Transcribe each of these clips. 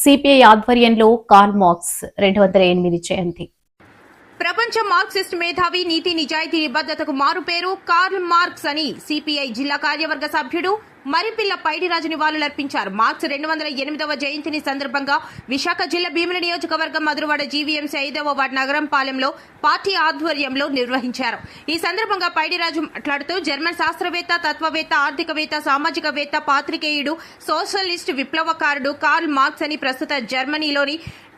CPI ఆధ్వర్యంలో Karl Marx 208 జయంతి. ప్రపంచ Marxist మేధావి, నీతి నిజాయితీ నిబద్ధతకు మారుపేరు కార్ల్ మార్క్స్ అని సిపిఐ జిల్లా కార్యవర్గ సభ్యుడు మరిపిల్ల పైడిరాజు నివాళులర్పించారు. మార్క్స్ 208వ జయంతిని సందర్భంగా విశాఖ జిల్లా భీమిలి నియోజకవర్గం మధురవాడ జీవీఎంసీ 5వ వార్డు నగరంపాలెంలో పార్టీ ఆధ్వర్యంలో నిర్వహించారు. ఈ సందర్భంగా పైడిరాజు మాట్లాడుతూ జర్మన్ శాస్త్రవేత్త, తత్వవేత్త, ఆర్థికవేత్త, సామాజికవేత్త, పాత్రికేయుడు, సోషలిస్ట్ విప్లవకారుడు కార్ల్ మార్క్స్ అని ప్రస్తుత జర్మనీలోని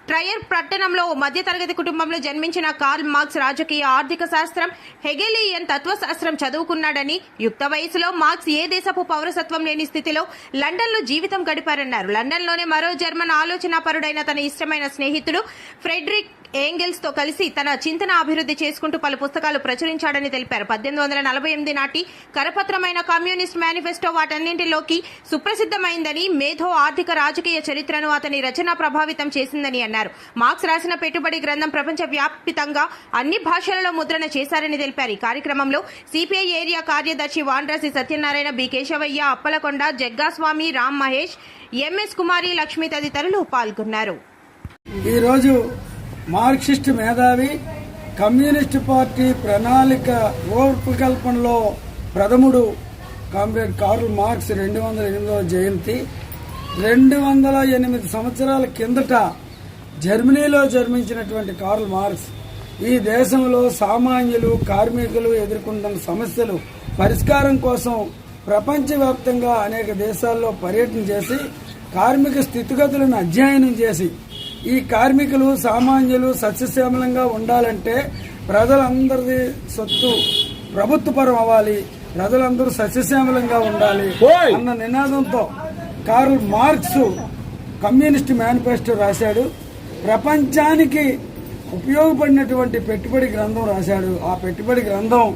ట్రయర్ పట్టణంలో మధ్యతరగతి కుటుంబంలో జన్మించిన కార్ల్ మార్క్స్ రాజకీయ, ఆర్థిక శాస్త్రం, హెగెలియన్ తత్వశాస్త్రం చదువుకున్నాడని, యుక్త వయసులో మార్క్స్ ఏ దేశపు పౌరసత్వం లేని స్థితిలో లండన్లో జీవితం గడిపారన్నారు. లండన్లోనే మరో జర్మన్ ఆలోచనాపరుడైన తన ఇష్టమైన స్నేహితుడు ఫ్రెడరిక్ ఏంగెల్స్ తో కలిసి తన చింతన అభివృద్ధి చేసుకుంటూ పలు పుస్తకాలు ప్రచురించాడని తెలిపారు. 1848 నాటి కరపత్రమైన కమ్యూనిస్ట్ మేనిఫెస్టో వాటన్నింటిలోకి సుప్రసిద్ధమైందని, మేధో, ఆర్థిక, రాజకీయ చరిత్రను అతని రచన ప్రభావితం చేసిందని అన్నారు. మార్క్స్ రాసిన పెట్టుబడి గ్రంథం ప్రపంచ వ్యాప్తంగా అన్ని భాషలలో ముద్రణ చేశారని తెలిపారు. ఈ కార్యక్రమంలో సిపిఐ ఏరియా కార్యదర్శి వాండ్రాసి సత్యనారాయణ, బి కేశవయ్య, అప్పలకొండ, జగ్గాస్వామి, రామ్ మహేష్, ఎంఎస్ కుమారి, లక్ష్మి తదితరులు పాల్గొన్నారు. మార్క్సిస్ట్ మేధావి, కమ్యూనిస్టు పార్టీ ప్రణాళిక రూపకల్పనలో ప్రథముడు కామ్రేడ్ కార్ల్ మార్క్స్ 208వ జయంతి. 208 సంవత్సరాల కిందట జర్మనీలో జన్మించినటువంటి కార్ల్ మార్క్స్ ఈ దేశంలో సామాన్యులు, కార్మికులు ఎదుర్కొంటున్న సమస్యలు పరిష్కారం కోసం ప్రపంచవ్యాప్తంగా అనేక దేశాల్లో పర్యటన చేసి కార్మిక స్థితిగతులను అధ్యయనం చేసి ఈ కార్మికులు, సామాన్యులు సస్యశ్యామలంగా ఉండాలంటే ప్రజలందరిది సొత్తు ప్రభుత్వపరం అవ్వాలి, ప్రజలందరూ సస్యశ్యామలంగా ఉండాలి అన్న నినాదంతో కార్ల్ మార్క్స్ కమ్యూనిస్ట్ మేనిఫెస్టో రాశాడు. ప్రపంచానికి ఉపయోగపడినటువంటి పెట్టుబడి గ్రంథం రాశాడు. ఆ పెట్టుబడి గ్రంథం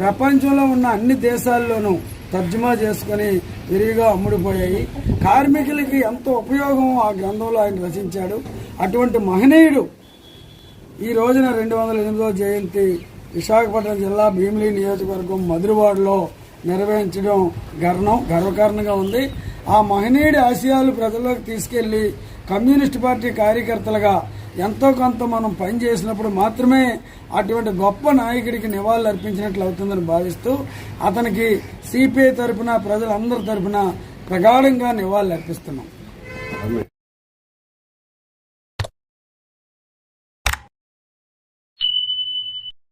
ప్రపంచంలో ఉన్న అన్ని దేశాల్లోనూ తర్జుమా చేసుకుని విరివిగా అమ్ముడుపోయాయి. కార్మికులకి ఎంతో ఉపయోగం ఆ గ్రంథంలో ఆయన రచించాడు. అటువంటి మహనీయుడు ఈ రోజున 208వ జయంతి విశాఖపట్నం జిల్లా భీమిలి నియోజకవర్గం మధురవాడలో నిర్వహించడం గర్వకారణంగా ఉంది. ఆ మహనీయుడి ఆశయాలు ప్రజల్లోకి తీసుకెళ్లి కమ్యూనిస్ట్ పార్టీ కార్యకర్తలుగా ఎంతో కొంత మనం పనిచేసినప్పుడు మాత్రమే అటువంటి గొప్ప నాయకుడికి నివాళులు అర్పించినట్లు అవుతుందని భావిస్తూ అతనికి సిపిఐ తరఫున, ప్రజలందరి తరఫున ప్రగాఢంగా నివాళులు అర్పిస్తున్నాం.